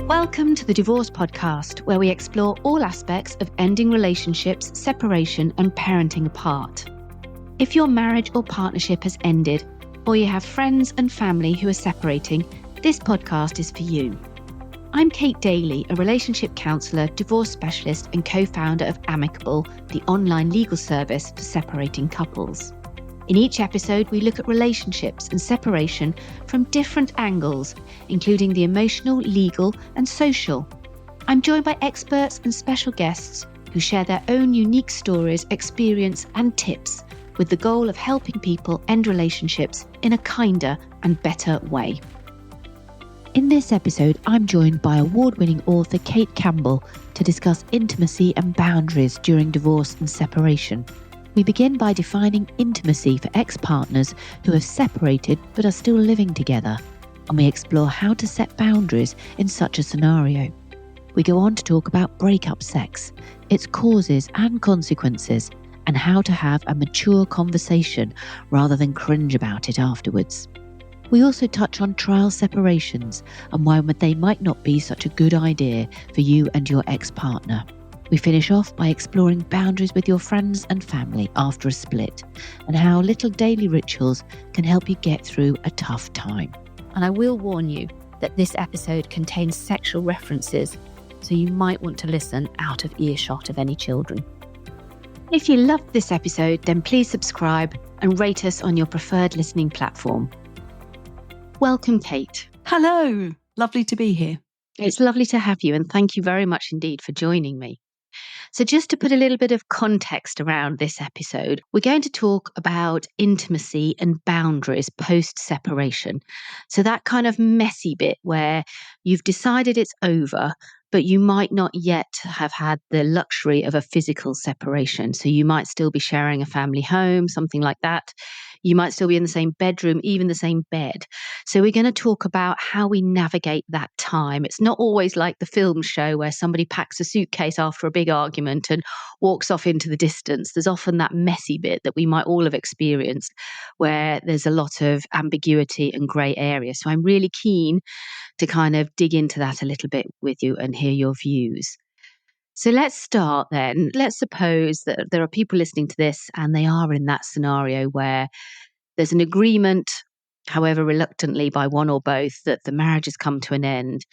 Welcome to the Divorce Podcast, where we explore all aspects of ending relationships, separation, and parenting apart. If your marriage or partnership has ended, or you have friends and family who are separating, this podcast is for you. I'm Cate Daly, a relationship counsellor, divorce specialist, and co-founder of Amicable, the online legal service for separating couples. In each episode, we look at relationships and separation from different angles, including the emotional, legal, and social. I'm joined by experts and special guests who share their own unique stories, experience, and tips, with the goal of helping people end relationships in a kinder and better way. In this episode, I'm joined by award-winning author Cate Campbell to discuss intimacy and boundaries during divorce and separation. We begin by defining intimacy for ex-partners who have separated but are still living together, and we explore how to set boundaries in such a scenario. We go on to talk about breakup sex, its causes and consequences, and how to have a mature conversation rather than cringe about it afterwards. We also touch on trial separations and why they might not be such a good idea for you and your ex-partner. We finish off by exploring boundaries with your friends and family after a split, and how little daily rituals can help you get through a tough time. And I will warn you that this episode contains sexual references, so you might want to listen out of earshot of any children. If you loved this episode, then please subscribe and rate us on your preferred listening platform. Welcome, Cate. Hello, lovely to be here. It's lovely to have you, and thank you very much indeed for joining me. So just to put a little bit of context around this episode, we're going to talk about intimacy and boundaries post-separation. So that kind of messy bit where you've decided it's over, but you might not yet have had the luxury of a physical separation. So you might still be sharing a family home, something like that. You might still be in the same bedroom, even the same bed. So we're going to talk about how we navigate that time. It's not always like the film show where somebody packs a suitcase after a big argument and walks off into the distance. There's often that messy bit that we might all have experienced where there's a lot of ambiguity and grey area. So I'm really keen to kind of dig into that a little bit with you and hear your views. So let's start then. Let's suppose that there are people listening to this and they are in that scenario where there's an agreement, however reluctantly by one or both, that the marriage has come to an end,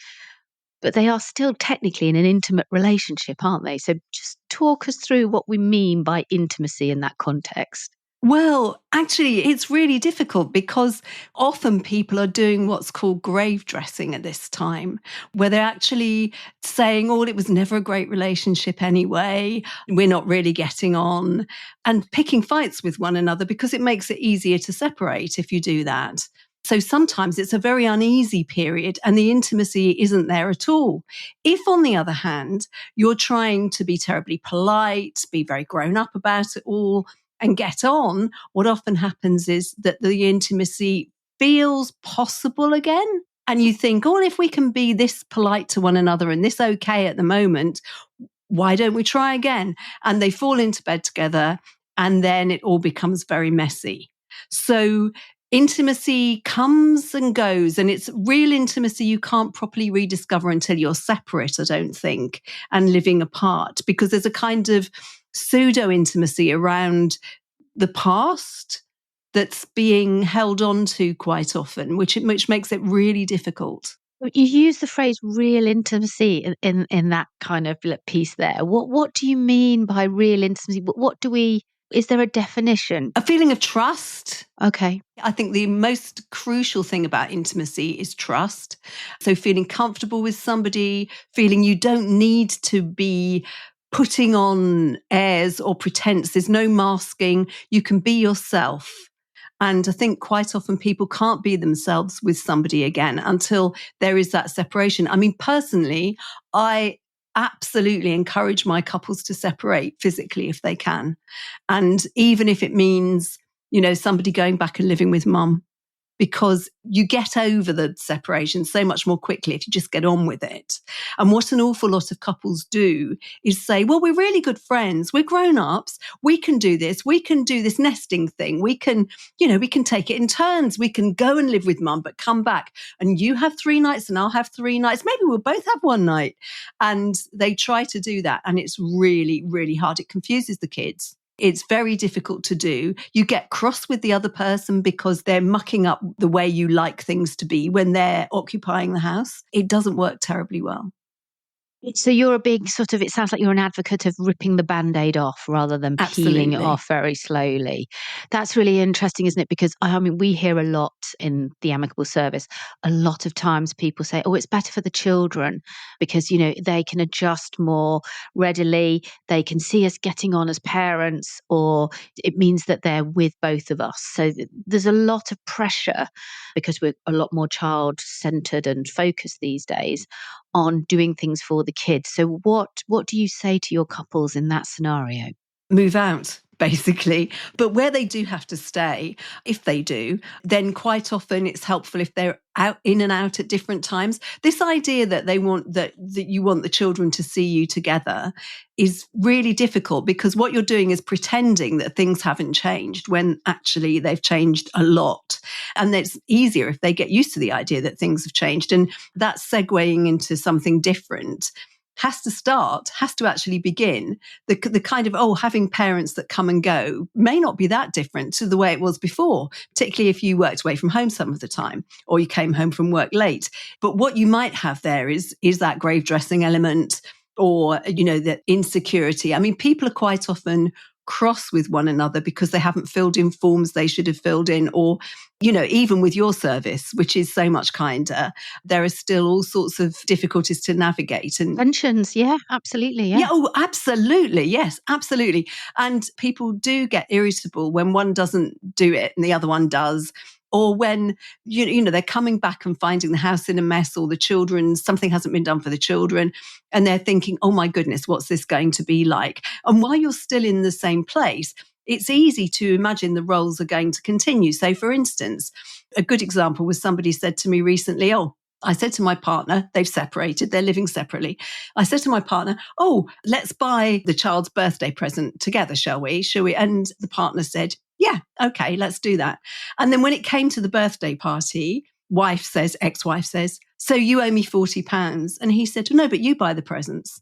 but they are still technically in an intimate relationship, aren't they? So just talk us through what we mean by intimacy in that context. Well, actually, it's really difficult because often people are doing what's called grave dressing at this time, where they're actually saying, oh, it was never a great relationship anyway, we're not really getting on, and picking fights with one another because it makes it easier to separate if you do that. So sometimes it's a very uneasy period and the intimacy isn't there at all. If, on the other hand, you're trying to be terribly polite, be very grown up about it all, and get on, what often happens is that the intimacy feels possible again. And you think, oh, if we can be this polite to one another and this okay at the moment, why don't we try again? And they fall into bed together and then it all becomes very messy. So intimacy comes and goes, and it's real intimacy you can't properly rediscover until you're separate, I don't think, and living apart, because there's a kind of pseudo-intimacy around the past that's being held on to quite often, which makes it really difficult. You use the phrase real intimacy in that kind of piece there. What do you mean by real intimacy? Is there a definition? A feeling of trust. Okay. I think the most crucial thing about intimacy is trust. So feeling comfortable with somebody, feeling you don't need to be putting on airs or pretense. There's no masking. You can be yourself. And I think quite often people can't be themselves with somebody again until there is that separation. I mean, personally, I absolutely encourage my couples to separate physically if they can. And even if it means, somebody going back and living with mum, because you get over the separation so much more quickly if you just get on with it. And what an awful lot of couples do is say, well, we're really good friends. We're grown-ups. We can do this. We can do this nesting thing. We can, we can take it in turns. We can go and live with mum, but come back. And you have 3 nights and I'll have 3 nights. Maybe we'll both have 1 night. And they try to do that. And it's really, really hard. It confuses the kids. It's very difficult to do. You get cross with the other person because they're mucking up the way you like things to be when they're occupying the house. It doesn't work terribly well. So you're a big it sounds like you're an advocate of ripping the Band-Aid off rather than peeling it Absolutely. off very slowly. That's really interesting, isn't it? Because we hear a lot in the amicable service, a lot of times people say, oh, it's better for the children because, they can adjust more readily. They can see us getting on as parents, or it means that they're with both of us. So there's a lot of pressure because we're a lot more child-centered and focused these days on doing things for the kids. So what do you say to your couples in that scenario? Move out, basically. But where they do have to stay, if they do, then quite often it's helpful if they're out in and out at different times. This idea that they want that you want the children to see you together is really difficult, because what you're doing is pretending that things haven't changed when actually they've changed a lot. And it's easier if they get used to the idea that things have changed. And that segueing into something different has to actually begin. The kind of, having parents that come and go may not be that different to the way it was before, particularly if you worked away from home some of the time or you came home from work late. But what you might have there is that grave dressing element, or, the insecurity. I mean, people are quite often cross with one another because they haven't filled in forms they should have filled in, or, even with your service, which is so much kinder, there are still all sorts of difficulties to navigate. And Tensions, yeah, absolutely, yeah. yeah, oh, absolutely. Yes, absolutely. And people do get irritable when one doesn't do it and the other one does. Or when, they're coming back and finding the house in a mess, or something hasn't been done for the children. And they're thinking, oh my goodness, what's this going to be like? And while you're still in the same place, it's easy to imagine the roles are going to continue. So for instance, a good example was somebody said to me recently, I said to my partner, they've separated, they're living separately. I said to my partner, let's buy the child's birthday present together, shall we? And the partner said, yeah, okay, let's do that. And then when it came to the birthday party, ex-wife says, so you owe me £40. And he said, no, but you buy the presents.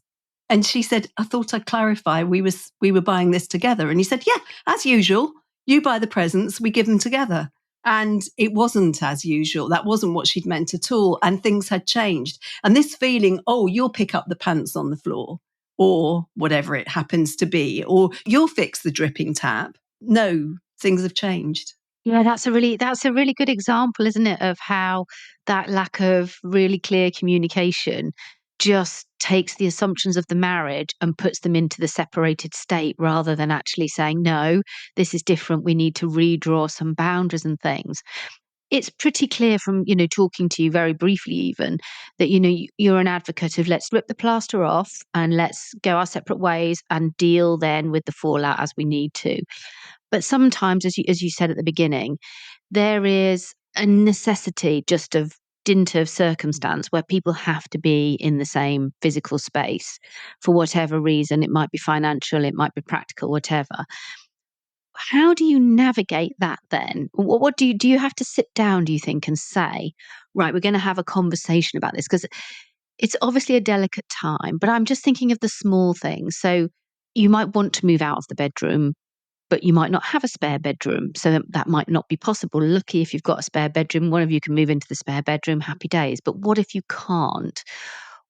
And she said, I thought I'd clarify, we were buying this together. And he said, yeah, as usual, you buy the presents, we give them together. And it wasn't as usual. That wasn't what she'd meant at all. And things had changed. And this feeling, you'll pick up the pants on the floor, or whatever it happens to be, or you'll fix the dripping tap. No, things have changed. Yeah, that's a really good example, isn't it, of how that lack of really clear communication just takes the assumptions of the marriage and puts them into the separated state, rather than actually saying, no, this is different. We need to redraw some boundaries and things. It's pretty clear from, talking to you very briefly even, that, you're an advocate of let's rip the plaster off and let's go our separate ways and deal then with the fallout as we need to. But sometimes, as you said at the beginning, there is a necessity just of dint of circumstance where people have to be in the same physical space for whatever reason. It might be financial, it might be practical, whatever. How do you navigate that then? What do you have to sit down, do you think, and say, right, we're going to have a conversation about this? Because it's obviously a delicate time, but I'm just thinking of the small things. So you might want to move out of the bedroom, but you might not have a spare bedroom. So that might not be possible. Lucky if you've got a spare bedroom, one of you can move into the spare bedroom, happy days. But what if you can't?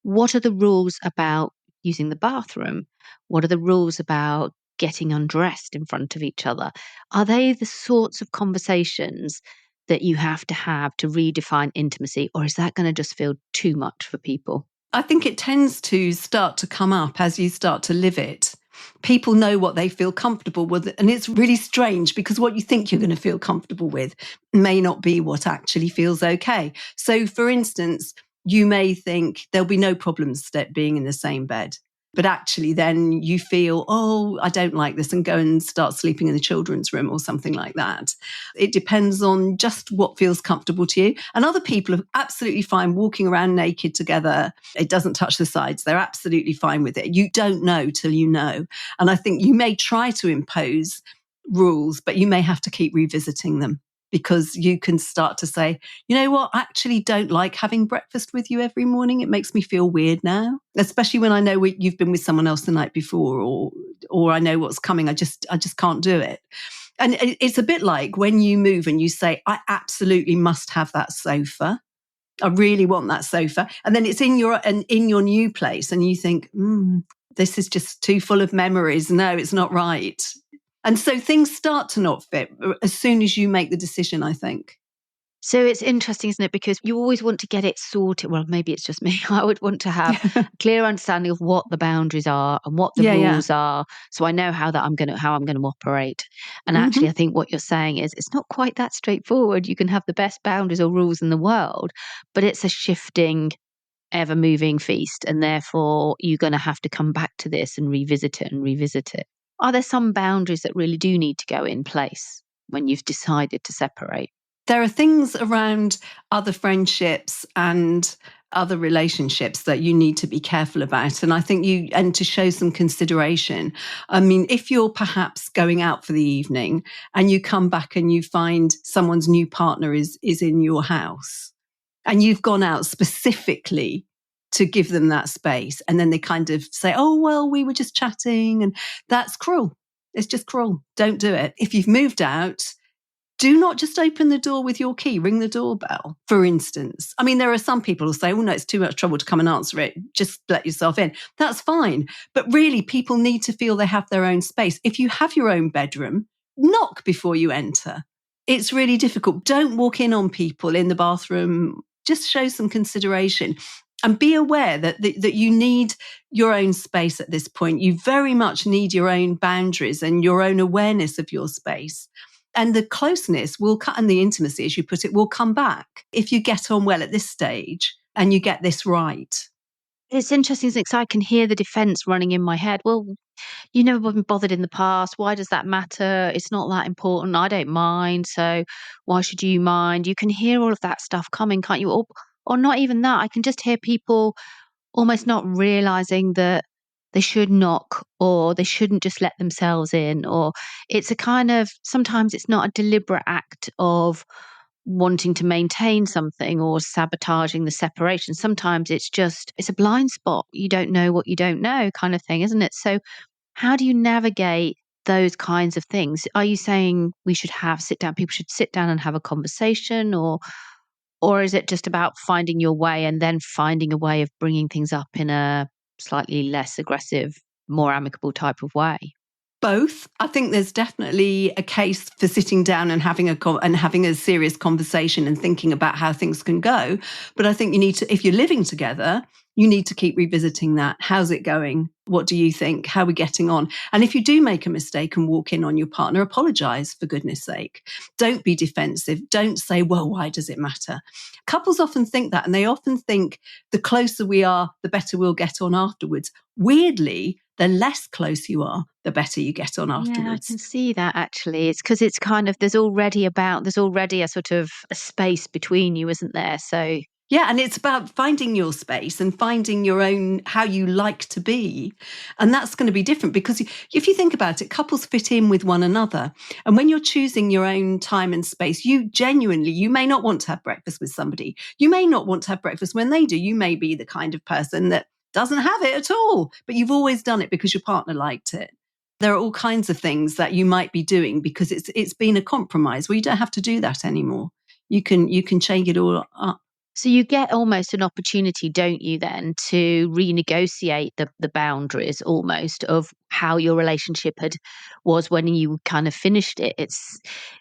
What are the rules about using the bathroom? What are the rules about getting undressed in front of each other? Are they the sorts of conversations that you have to redefine intimacy, or is that going to just feel too much for people? I think it tends to start to come up as you start to live it. People know what they feel comfortable with. And it's really strange because what you think you're going to feel comfortable with may not be what actually feels okay. So, for instance, you may think there'll be no problems being in the same bed. But actually then you feel, oh, I don't like this, and go and start sleeping in the children's room or something like that. It depends on just what feels comfortable to you. And other people are absolutely fine walking around naked together. It doesn't touch the sides. They're absolutely fine with it. You don't know till you know. And I think you may try to impose rules, but you may have to keep revisiting them, because you can start to say, you know what, I actually don't like having breakfast with you every morning. It makes me feel weird now, especially when I know you've been with someone else the night before, or I know what's coming. I just can't do it. And it's a bit like when you move and you say, I absolutely must have that sofa. I really want that sofa. And then it's in your new place and you think, this is just too full of memories. No, it's not right. And so things start to not fit as soon as you make the decision, I think. So it's interesting, isn't it? Because you always want to get it sorted. Well, maybe it's just me. I would want to have a clear understanding of what the boundaries are and what the Yeah. rules are, so I know how I'm going to operate. And Mm-hmm. actually, I think what you're saying is it's not quite that straightforward. You can have the best boundaries or rules in the world, but it's a shifting, ever moving feast, and therefore you're going to have to come back to this and revisit it and revisit it. Are there some boundaries that really do need to go in place when you've decided to separate? There are things around other friendships and other relationships that you need to be careful about. And I think and to show some consideration. I mean, if you're perhaps going out for the evening and you come back and you find someone's new partner is in your house, and you've gone out specifically to give them that space, and then they kind of say, oh, well, we were just chatting, and that's cruel. It's just cruel. Don't do it. If you've moved out, do not just open the door with your key, ring the doorbell, for instance. I mean, there are some people who say, oh, no, it's too much trouble to come and answer it. Just let yourself in. That's fine. But really, people need to feel they have their own space. If you have your own bedroom, knock before you enter. It's really difficult. Don't walk in on people in the bathroom. Just show some consideration. And be aware that you need your own space at this point. You very much need your own boundaries and your own awareness of your space. And the closeness and the intimacy, as you put it, will come back if you get on well at this stage and you get this right. It's interesting because I can hear the defense running in my head. Well, you never been bothered in the past. Why does that matter? It's not that important. I don't mind. So why should you mind? You can hear all of that stuff coming, can't you? Or not even that. I can just hear people almost not realizing that they should knock, or they shouldn't just let themselves in, or it's a kind of, sometimes it's not a deliberate act of wanting to maintain something or sabotaging the separation. Sometimes it's a blind spot. You don't know what you don't know, kind of thing, isn't it? So how do you navigate those kinds of things? Are you saying people should sit down and have a conversation, or is it just about finding your way and then finding a way of bringing things up in a slightly less aggressive, more amicable type of way? Both. I think there's definitely a case for sitting down and having a serious conversation and thinking about how things can go. But I think you need to, if you're living together, you need to keep revisiting that. How's it going? What do you think? How are we getting on? And if you do make a mistake and walk in on your partner, apologize, for goodness sake. Don't be defensive. Don't say, well, why does it matter? Couples often think that, and they often think the closer we are, the better we'll get on afterwards. Weirdly, the less close you are, the better you get on Yeah, I afterwards. can see that actually. It's because it's kind of, there's already a sort of a space between you, isn't there? So Yeah, and it's about finding your space and finding your own, how you like to be. And that's going to be different, because if you think about it, couples fit in with one another. And when you're choosing your own time and space, you may not want to have breakfast with somebody. You may not want to have breakfast when they do. You may be the kind of person that doesn't have it at all, but you've always done it because your partner liked it. There are all kinds of things that you might be doing because it's been a compromise. Well, you don't have to do that anymore. You can change it all up. So you get almost an opportunity, don't you, then to renegotiate the boundaries almost of how your relationship was when you kind of finished it.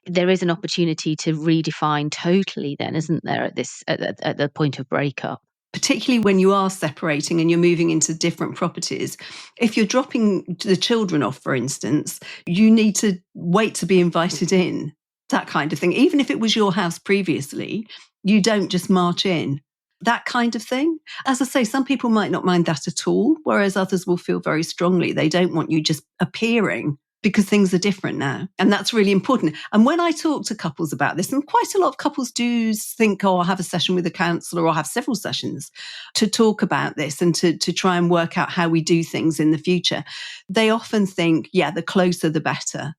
There is an opportunity to redefine totally then, isn't there, at the point of breakup? Particularly when you are separating and you're moving into different properties. If you're dropping the children off, for instance, you need to wait to be invited in, that kind of thing. Even if it was your house previously, you don't just march in. that kind of thing. As I say, some people might not mind that at all, whereas others will feel very strongly they don't want you just appearing, because things are different now. And that's really important. And when I talk to couples about this, and quite a lot of couples do think, oh, I'll have a session with a counsellor, or I'll have several sessions to talk about this and to try and work out how we do things in the future, they often think, yeah, the closer the better.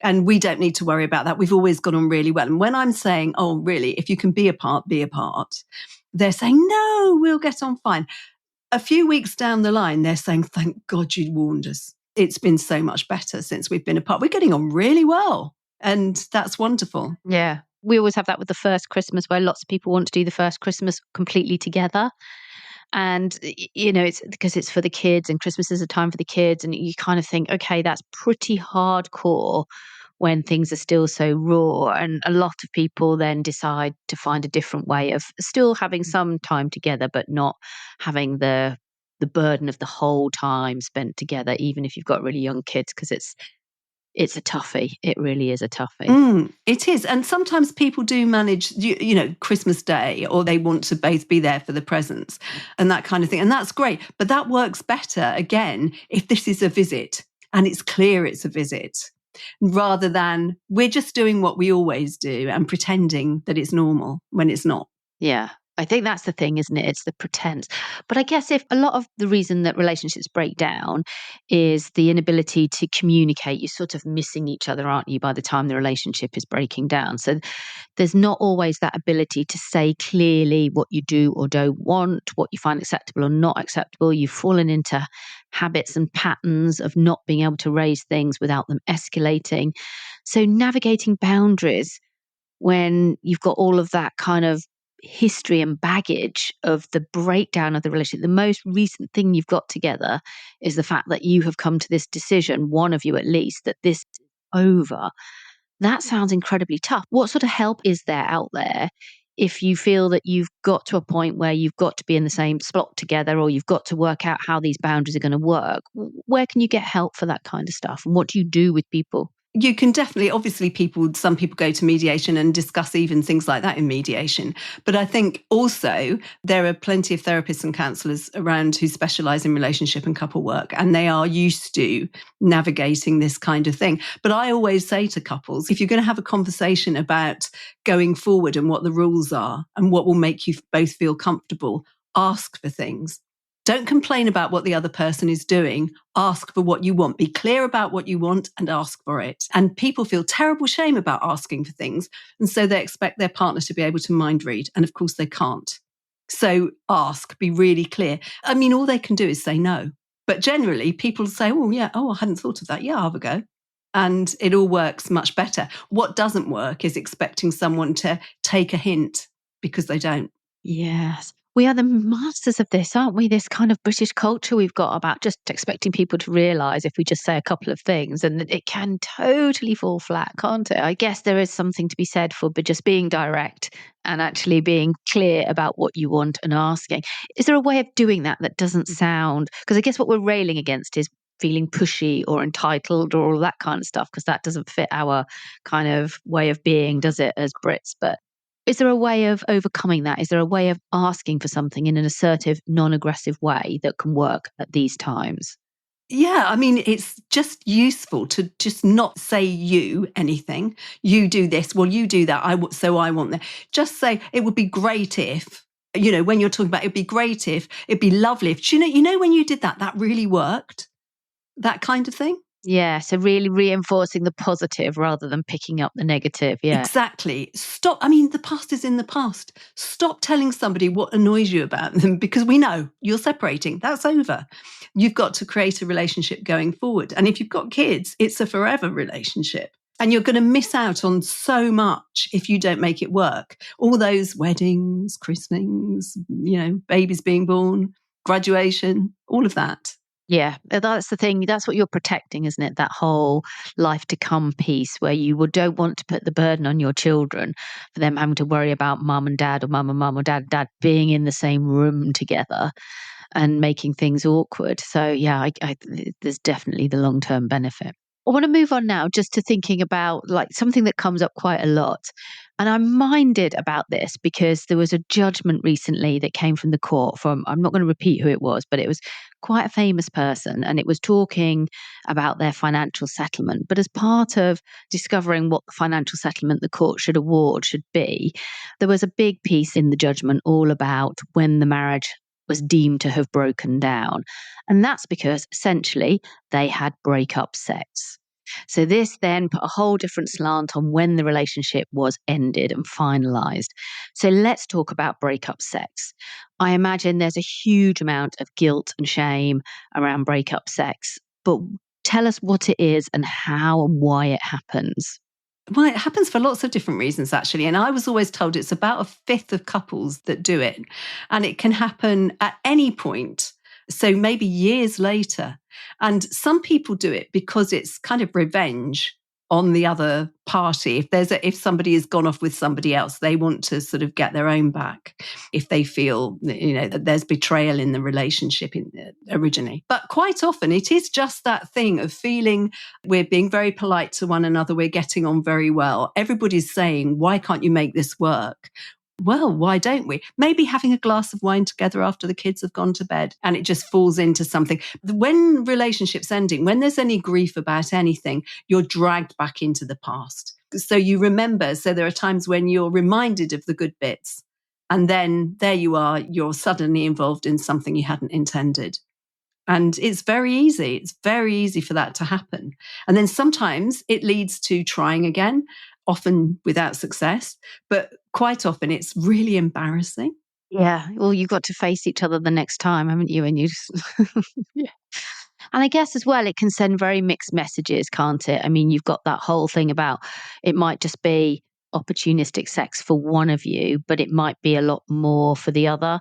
And we don't need to worry about that. We've always got on really well. And when I'm saying, oh, really, if you can be apart, they're saying, no, we'll get on fine. A few weeks down the line, they're saying, thank God you warned us. It's been so much better since we've been apart. We're getting on really well. And that's wonderful. Yeah. We always have that with the first Christmas, where lots of people want to do the first Christmas completely together. And, it's because it's for the kids, and Christmas is a time for the kids. And you kind of think, okay, that's pretty hardcore when things are still so raw. And a lot of people then decide to find a different way of still having some time together, but not having the burden of the whole time spent together, even if you've got really young kids, because it's a toughie. It really is a toughie. It is. And sometimes people do manage, Christmas Day, or they want to both be there for the presents and that kind of thing. And that's great. But that works better, again, if this is a visit and it's clear it's a visit, rather than we're just doing what we always do and pretending that it's normal when it's not. Yeah. I think that's the thing, isn't it? It's the pretense. But I guess if a lot of the reason that relationships break down is the inability to communicate, you're sort of missing each other, aren't you, by the time the relationship is breaking down? So there's not always that ability to say clearly what you do or don't want, what you find acceptable or not acceptable. You've fallen into habits and patterns of not being able to raise things without them escalating. So navigating boundaries when you've got all of that kind of history and baggage of the breakdown of the relationship, the most recent thing you've got together is the fact that you have come to this decision, one of you at least, that this is over. That sounds incredibly tough. What sort of help is there out there if you feel that you've got to a point where you've got to be in the same spot together, or you've got to work out how these boundaries are going to work? Where can you get help for that kind of stuff? And what do you do with people? You can definitely, obviously, some people go to mediation and discuss even things like that in mediation. But I think also there are plenty of therapists and counsellors around who specialise in relationship and couple work, and they are used to navigating this kind of thing. But I always say to couples, if you're going to have a conversation about going forward and what the rules are and what will make you both feel comfortable, ask for things. Don't complain about what the other person is doing. Ask for what you want. Be clear about what you want and ask for it. And people feel terrible shame about asking for things. And so they expect their partner to be able to mind read. And of course they can't. So ask, be really clear. I mean, all they can do is say no. But generally people say, oh yeah, I hadn't thought of that. Yeah, I'll have a go. And it all works much better. What doesn't work is expecting someone to take a hint, because they don't. Yes. We are the masters of this, aren't we? This kind of British culture we've got about just expecting people to realise if we just say a couple of things, and it can totally fall flat, can't it? I guess there is something to be said for just being direct and actually being clear about what you want and asking. Is there a way of doing that that doesn't sound, because I guess what we're railing against is feeling pushy or entitled or all that kind of stuff, because that doesn't fit our kind of way of being, does it, as Brits? But is there a way of overcoming that? Is there a way of asking for something in an assertive, non-aggressive way that can work at these times? Yeah, I mean, it's just useful to just not say anything. You do this, well, you do that, so I want that. Just say, it would be great if, when you're talking about, it'd be great if, it'd be lovely if, when you did that, that really worked, that kind of thing. Yeah, so really reinforcing the positive rather than picking up the negative. Yeah. Exactly. Stop. I mean, the past is in the past. Stop telling somebody what annoys you about them, because we know you're separating. That's over. You've got to create a relationship going forward. And if you've got kids, it's a forever relationship. And you're going to miss out on so much if you don't make it work. All those weddings, christenings, babies being born, graduation, all of that. Yeah, that's the thing. That's what you're protecting, isn't it? That whole life to come piece where you don't want to put the burden on your children for them having to worry about mum and dad, or mum and mum, or dad and dad being in the same room together and making things awkward. So yeah, there's definitely the long-term benefit. I want to move on now just to thinking about like something that comes up quite a lot, And I'm minded about this because there was a judgment recently that came from the court from, I'm not going to repeat who it was, but it was quite a famous person. And it was talking about their financial settlement. But as part of discovering what the financial settlement the court should award should be, there was a big piece in the judgment all about when the marriage was deemed to have broken down. And that's because essentially they had breakup sex. So this then put a whole different slant on when the relationship was ended and finalized. So let's talk about breakup sex. I imagine there's a huge amount of guilt and shame around breakup sex, but tell us what it is and how and why it happens. Well, it happens for lots of different reasons, actually. And I was always told it's about a fifth of couples that do it. And it can happen at any point. So maybe years later. And some people do it because it's kind of revenge on the other party. If somebody has gone off with somebody else, they want to sort of get their own back if they feel, that there's betrayal in the relationship originally. But quite often it is just that thing of feeling we're being very polite to one another, we're getting on very well. Everybody's saying, why can't you make this work? Well, why don't we? Maybe having a glass of wine together after the kids have gone to bed and it just falls into something. When relationships ending, when there's any grief about anything, you're dragged back into the past. So you remember, so there are times when you're reminded of the good bits. And then there you are, you're suddenly involved in something you hadn't intended. And it's very easy. It's very easy for that to happen. And then sometimes it leads to trying again, often without success, but quite often it's really embarrassing. Yeah. Well, you've got to face each other the next time, haven't you? And you just yeah. And I guess as well, it can send very mixed messages, can't it? I mean, you've got that whole thing about it might just be opportunistic sex for one of you, but it might be a lot more for the other.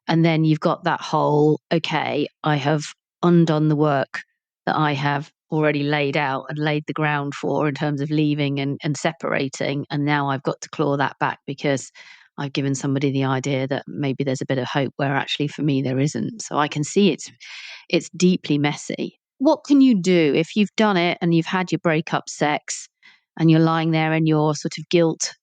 And then you've got that whole, okay, I have undone the work that I have already laid out and laid the ground for in terms of leaving and separating. And now I've got to claw that back because I've given somebody the idea that maybe there's a bit of hope where actually for me there isn't. So I can see it's deeply messy. What can you do if you've done it and you've had your breakup sex and you're lying there in your sort of guilt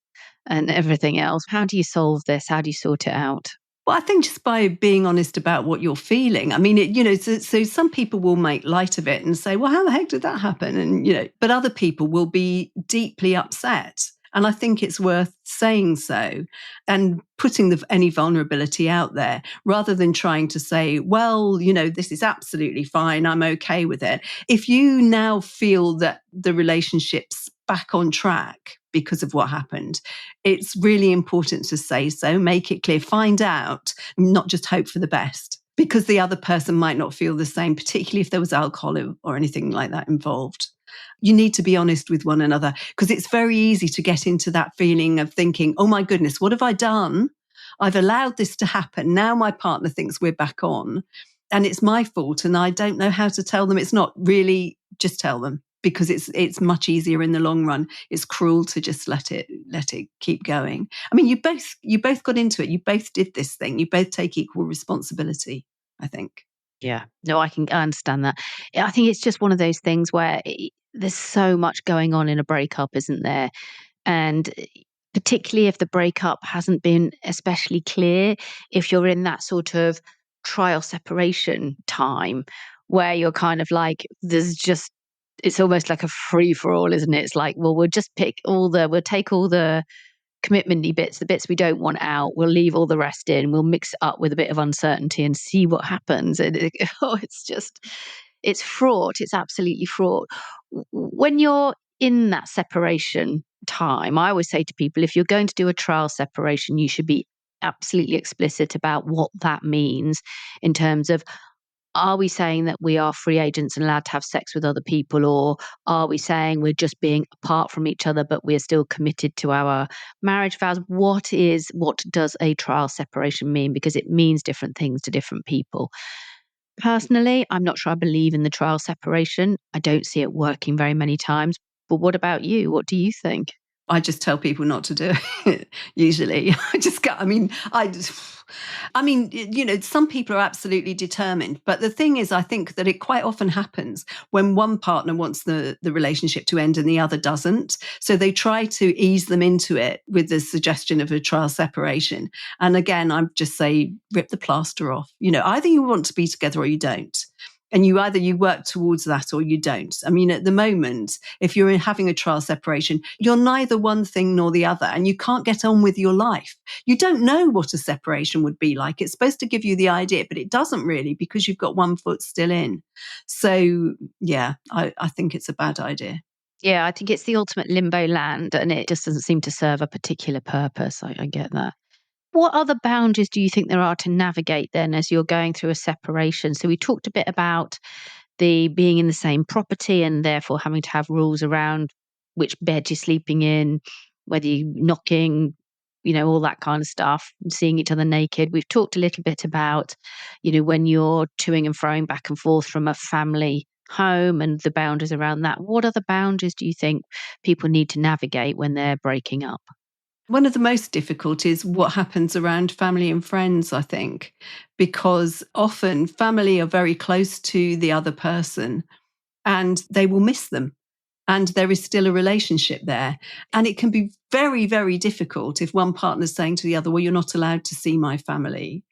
and everything else? How do you solve this? How do you sort it out? Well, I think just by being honest about what you're feeling. I mean, so some people will make light of it and say, well, how the heck did that happen? And, but other people will be deeply upset. And I think it's worth saying so and putting any vulnerability out there rather than trying to say, well, this is absolutely fine. I'm okay with it. If you now feel that the relationship's back on track because of what happened, it's really important to say so, make it clear, find out, not just hope for the best, because the other person might not feel the same, particularly if there was alcohol or anything like that involved. You need to be honest with one another because it's very easy to get into that feeling of thinking, oh my goodness, what have I done? I've allowed this to happen. Now my partner thinks we're back on and it's my fault and I don't know how to tell them. It's not really, just tell them because it's much easier in the long run. It's cruel to just let it keep going. I mean, you both got into it. You both did this thing. You both take equal responsibility, I think. Yeah, no, I understand that. I think it's just one of those things where there's so much going on in a breakup, isn't there? And particularly if the breakup hasn't been especially clear, if you're in that sort of trial separation time where you're kind of like, it's almost like a free for all, isn't it? It's like, well, we'll take all the commitment-y bits, the bits we don't want out, we'll leave all the rest in, we'll mix it up with a bit of uncertainty and see what happens. It's fraught. It's absolutely fraught. When you're in that separation time, I always say to people, if you're going to do a trial separation, you should be absolutely explicit about what that means in terms of, are we saying that we are free agents and allowed to have sex with other people, or are we saying we're just being apart from each other, but we're still committed to our marriage vows? What does a trial separation mean? Because it means different things to different people. Personally, I'm not sure I believe in the trial separation. I don't see it working very many times. But what about you? What do you think? I just tell people not to do it, usually. I mean, some people are absolutely determined. But the thing is, I think that it quite often happens when one partner wants the relationship to end and the other doesn't. So they try to ease them into it with the suggestion of a trial separation. And again, I just say, rip the plaster off. Either you want to be together or you don't. And you work towards that or you don't. I mean, at the moment, if you're having a trial separation, you're neither one thing nor the other, and you can't get on with your life. You don't know what a separation would be like. It's supposed to give you the idea, but it doesn't really, because you've got one foot still in. So, yeah, I think it's a bad idea. Yeah, I think it's the ultimate limbo land, and it just doesn't seem to serve a particular purpose. I get that. What other boundaries do you think there are to navigate then as you're going through a separation? So we talked a bit about the being in the same property and therefore having to have rules around which bed you're sleeping in, whether you're knocking, all that kind of stuff, seeing each other naked. We've talked a little bit about, when you're toing and froing back and forth from a family home and the boundaries around that. What other boundaries do you think people need to navigate when they're breaking up? One of the most difficult is what happens around family and friends, I think, because often family are very close to the other person and they will miss them. And there is still a relationship there. And it can be very, very difficult if one partner's saying to the other, well, you're not allowed to see my family.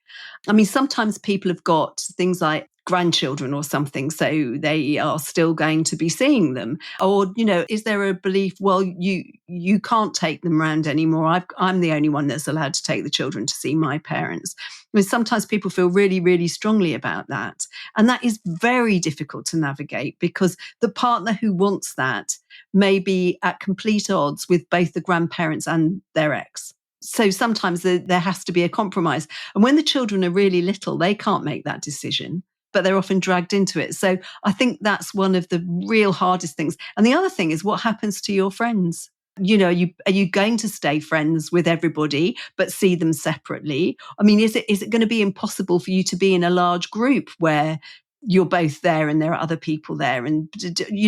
I mean, sometimes people have got things like grandchildren or something, so they are still going to be seeing them. Or, is there a belief, well, you can't take them round anymore. I'm the only one that's allowed to take the children to see my parents. I mean, sometimes people feel really, really strongly about that. And that is very difficult to navigate because the partner who wants that may be at complete odds with both the grandparents and their ex. So sometimes there has to be a compromise. And when the children are really little, they can't make that decision, but they're often dragged into it. So I think that's one of the real hardest things. And the other thing is what happens to your friends? Are you going to stay friends with everybody, but see them separately? I mean, is it going to be impossible for you to be in a large group where you're both there and there are other people there? And,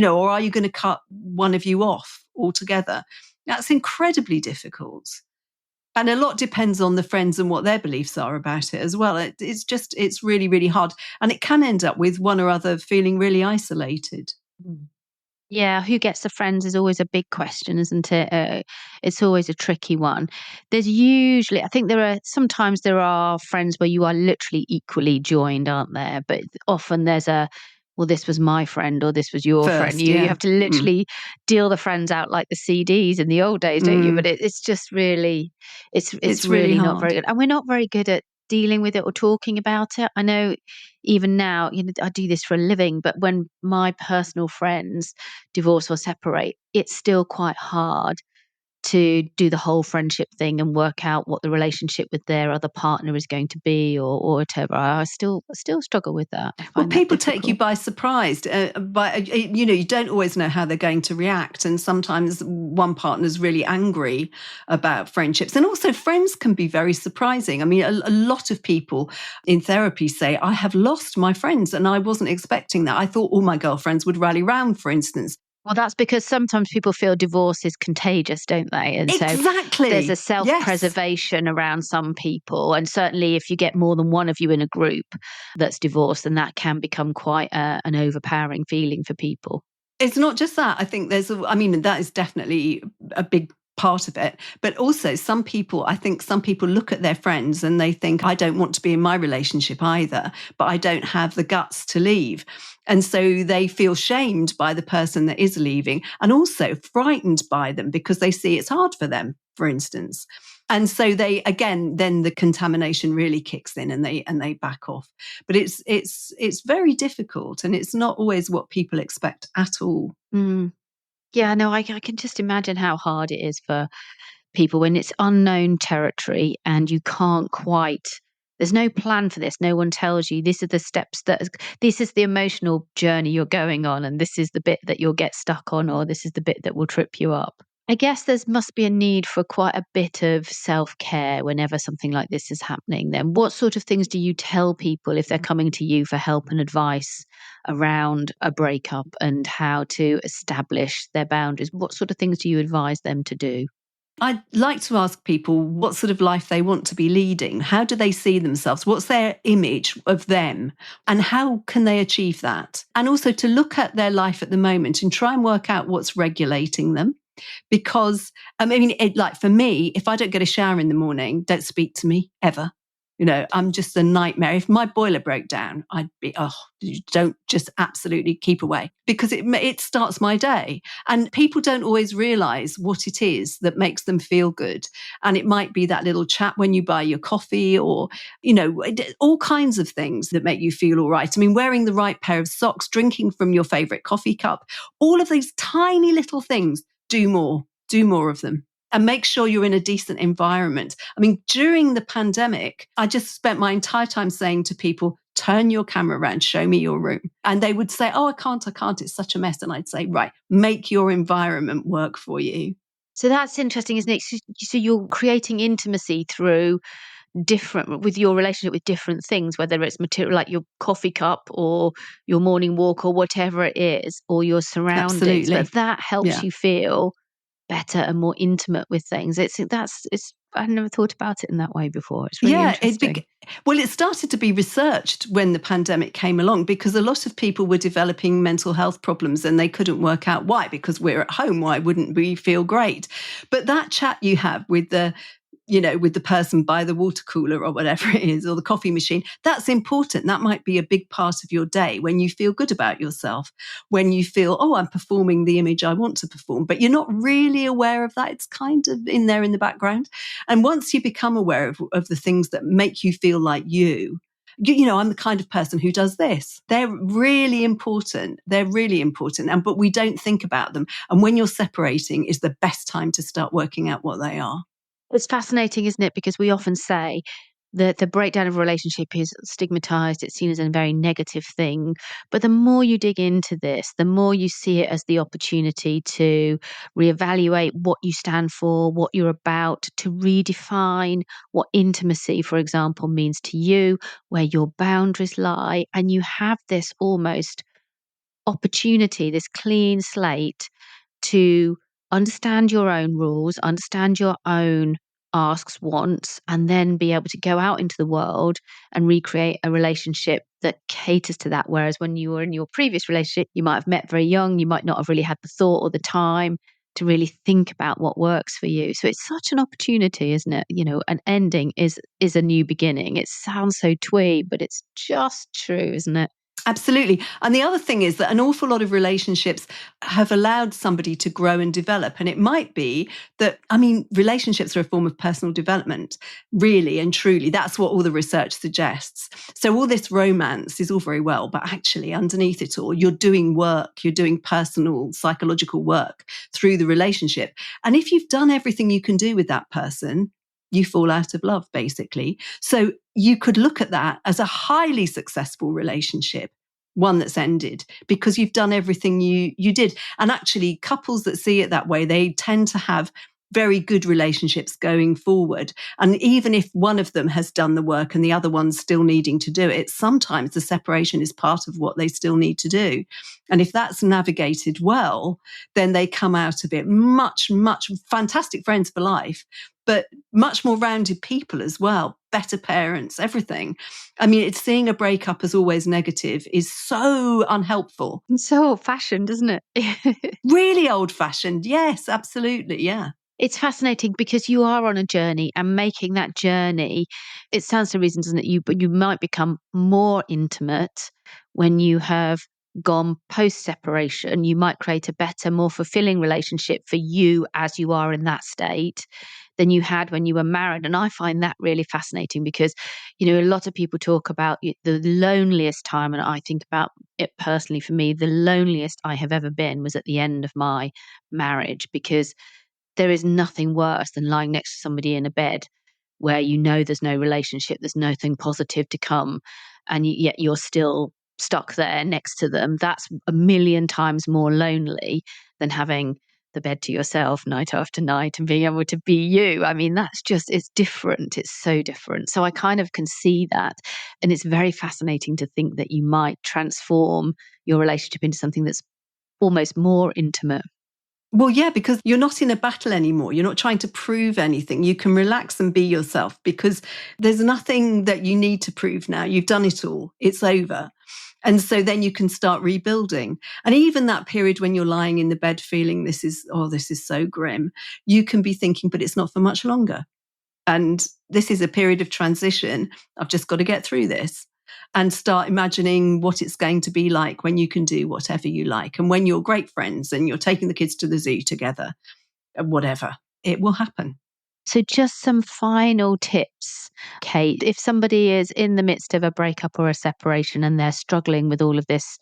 or are you going to cut one of you off altogether? That's incredibly difficult. And a lot depends on the friends and what their beliefs are about it as well. It's really, really hard. And it can end up with one or other feeling really isolated. Mm. Yeah, who gets the friends is always a big question, isn't it? It's always a tricky one. I think sometimes there are friends where you are literally equally joined, aren't there? But often there's well, this was my friend or this was your friend. First, You yeah. have to literally deal the friends out like the CDs in the old days, don't you? But it's just really, it's really really not hard. very good. And we're not very good at dealing with it or talking about it. I know even now, I do this for a living, but when my personal friends divorce or separate, it's still quite hard to do the whole friendship thing and work out what the relationship with their other partner is going to be or whatever. I still struggle with that. I Well, find that people take you difficult. by surprise. You don't always know how they're going to react. And sometimes one partner's really angry about friendships. And also friends can be very surprising. I mean, a lot of people in therapy say, I have lost my friends and I wasn't expecting that. I thought all my girlfriends would rally round, for instance. Well, that's because sometimes people feel divorce is contagious, don't they? And so there's a Exactly. Yes. self-preservation around some people. And certainly if you get more than one of you in a group that's divorced, then that can become quite an overpowering feeling for people. It's not just that. I think that is definitely a big part of it. But also I think some people look at their friends and they think, I don't want to be in my relationship either, but I don't have the guts to leave. And so they feel shamed by the person that is leaving and also frightened by them because they see it's hard for them, for instance. And so then the contamination really kicks in and they back off. But it's very difficult and it's not always what people expect at all. Mm. Yeah, no, I can just imagine how hard it is for people when it's unknown territory and you can't quite. There's no plan for this. No one tells you this are the steps this is the emotional journey you're going on, and this is the bit that you'll get stuck on, or this is the bit that will trip you up. I guess there must be a need for quite a bit of self-care whenever something like this is happening. Then, what sort of things do you tell people if they're coming to you for help and advice around a breakup and how to establish their boundaries? What sort of things do you advise them to do? I'd like to ask people what sort of life they want to be leading. How do they see themselves? What's their image of them? And how can they achieve that? And also to look at their life at the moment and try and work out what's regulating them. Because, like for me, if I don't get a shower in the morning, don't speak to me ever. I'm just a nightmare. If my boiler broke down, I'd be, don't, just absolutely keep away, because it starts my day. And people don't always realize what it is that makes them feel good. And it might be that little chat when you buy your coffee, or, all kinds of things that make you feel all right. I mean, wearing the right pair of socks, drinking from your favorite coffee cup, all of these tiny little things. Do more of them. And make sure you're in a decent environment. I mean, during the pandemic, I just spent my entire time saying to people, turn your camera around, show me your room. And they would say, oh, I can't, it's such a mess. And I'd say, right, make your environment work for you. So that's interesting, isn't it? So you're creating intimacy through with your relationship with different things, whether it's material like your coffee cup or your morning walk or whatever it is, or your surroundings. Absolutely. But that helps you feel better and more intimate with things. I never thought about it in that way before. It's really interesting. It started to be researched when the pandemic came along, because a lot of people were developing mental health problems and they couldn't work out why, because we're at home. Why wouldn't we feel great? But that chat you have with the person by the water cooler or whatever it is, or the coffee machine, that's important. That might be a big part of your day when you feel good about yourself, when you feel, oh, I'm performing the image I want to perform, but you're not really aware of that. It's kind of in there in the background. And once you become aware of the things that make you feel like I'm the kind of person who does this. They're really important. But we don't think about them. And when you're separating is the best time to start working out what they are. It's fascinating, isn't it? Because we often say that the breakdown of a relationship is stigmatized, it's seen as a very negative thing. But the more you dig into this, the more you see it as the opportunity to reevaluate what you stand for, what you're about, to redefine what intimacy, for example, means to you, where your boundaries lie. And you have this almost opportunity, this clean slate to understand your own rules, understand your own asks, wants, and then be able to go out into the world and recreate a relationship that caters to that. Whereas when you were in your previous relationship, you might have met very young, you might not have really had the thought or the time to really think about what works for you. So it's such an opportunity, isn't it? An ending is a new beginning. It sounds so twee, but it's just true, isn't it? Absolutely. And the other thing is that an awful lot of relationships have allowed somebody to grow and develop. And it might be that, relationships are a form of personal development, really and truly. That's what all the research suggests. So all this romance is all very well, but actually underneath it all, you're doing work, you're doing personal, psychological work through the relationship. And if you've done everything you can do with that person, you fall out of love, basically. So you could look at that as a highly successful relationship, one that's ended, because you've done everything you did. And actually, couples that see it that way, they tend to have very good relationships going forward. And even if one of them has done the work and the other one's still needing to do it, sometimes the separation is part of what they still need to do. And if that's navigated well, then they come out of it much, much fantastic friends for life, but much more rounded people as well, better parents, everything. It's seeing a breakup as always negative is so unhelpful. It's so old-fashioned, isn't it? Really old-fashioned. Yes, absolutely. Yeah. It's fascinating because you are on a journey, and making that journey, it stands to reason, doesn't it? But you might become more intimate when you have gone post-separation. You might create a better, more fulfilling relationship for you as you are in that state than you had when you were married. And I find that really fascinating because, a lot of people talk about the loneliest time. And I think about it personally for me, the loneliest I have ever been was at the end of my marriage, because there is nothing worse than lying next to somebody in a bed where there's no relationship, there's nothing positive to come, and yet you're still stuck there next to them. That's a million times more lonely than having the bed to yourself night after night and being able to be you. It's different. It's so different. So I kind of can see that. And it's very fascinating to think that you might transform your relationship into something that's almost more intimate. Well, yeah, because you're not in a battle anymore. You're not trying to prove anything. You can relax and be yourself because there's nothing that you need to prove now. You've done it all. It's over. And so then you can start rebuilding. And even that period when you're lying in the bed feeling this is so grim, you can be thinking, but it's not for much longer. And this is a period of transition. I've just got to get through this and start imagining what it's going to be like when you can do whatever you like. And when you're great friends and you're taking the kids to the zoo together, whatever, it will happen. So just some final tips, Cate. If somebody is in the midst of a breakup or a separation and they're struggling with all of this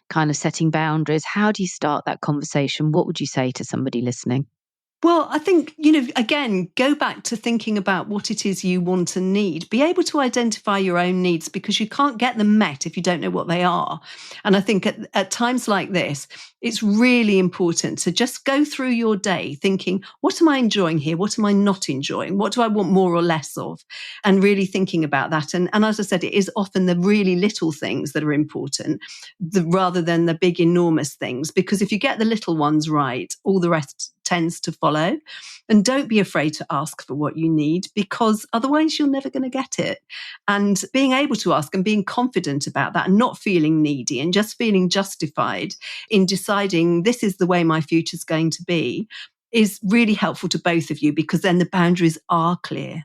kind of setting boundaries, how do you start that conversation? What would you say to somebody listening? Well, I think, again, go back to thinking about what it is you want and need. Be able to identify your own needs because you can't get them met if you don't know what they are. And I think at times like this, it's really important to just go through your day thinking, what am I enjoying here? What am I not enjoying? What do I want more or less of? And really thinking about that. And as I said, it is often the really little things that are important rather than the big, enormous things. Because if you get the little ones right, all the rest tends to follow. And don't be afraid to ask for what you need because otherwise you're never going to get it. And being able to ask and being confident about that and not feeling needy and just feeling justified in deciding this is the way my future's going to be is really helpful to both of you because then the boundaries are clear.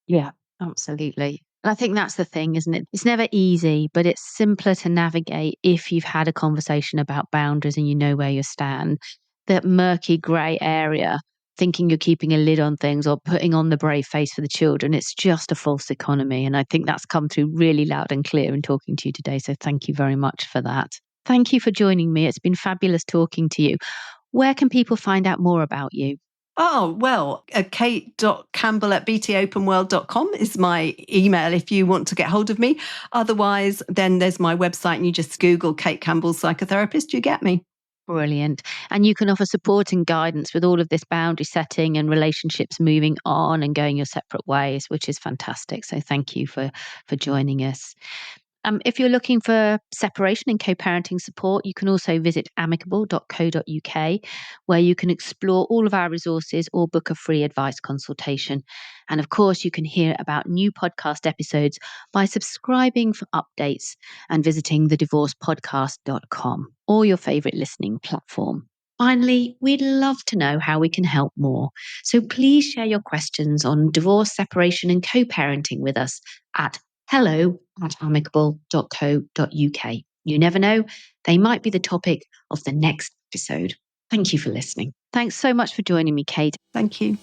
Yeah, absolutely. And I think that's the thing, isn't it? It's never easy, but it's simpler to navigate if you've had a conversation about boundaries and you know where you stand. That murky grey area, thinking you're keeping a lid on things or putting on the brave face for the children, it's just a false economy. And I think that's come through really loud and clear in talking to you today. So thank you very much for that. Thank you for joining me. It's been fabulous talking to you. Where can people find out more about you? Oh, well, kate.campbell@btopenworld.com is my email if you want to get hold of me. Otherwise, then there's my website and you just Google Cate Campbell psychotherapist, you get me. Brilliant. And you can offer support and guidance with all of this boundary setting and relationships moving on and going your separate ways, which is fantastic. So thank you for joining us. If you're looking for separation and co-parenting support, you can also visit amicable.co.uk, where you can explore all of our resources or book a free advice consultation. And of course, you can hear about new podcast episodes by subscribing for updates and visiting thedivorcepodcast.com or your favorite listening platform. Finally, we'd love to know how we can help more. So please share your questions on divorce, separation, and co-parenting with us at hello@amicable.co.uk. You never know, they might be the topic of the next episode. Thank you for listening. Thanks so much for joining me, Cate. Thank you.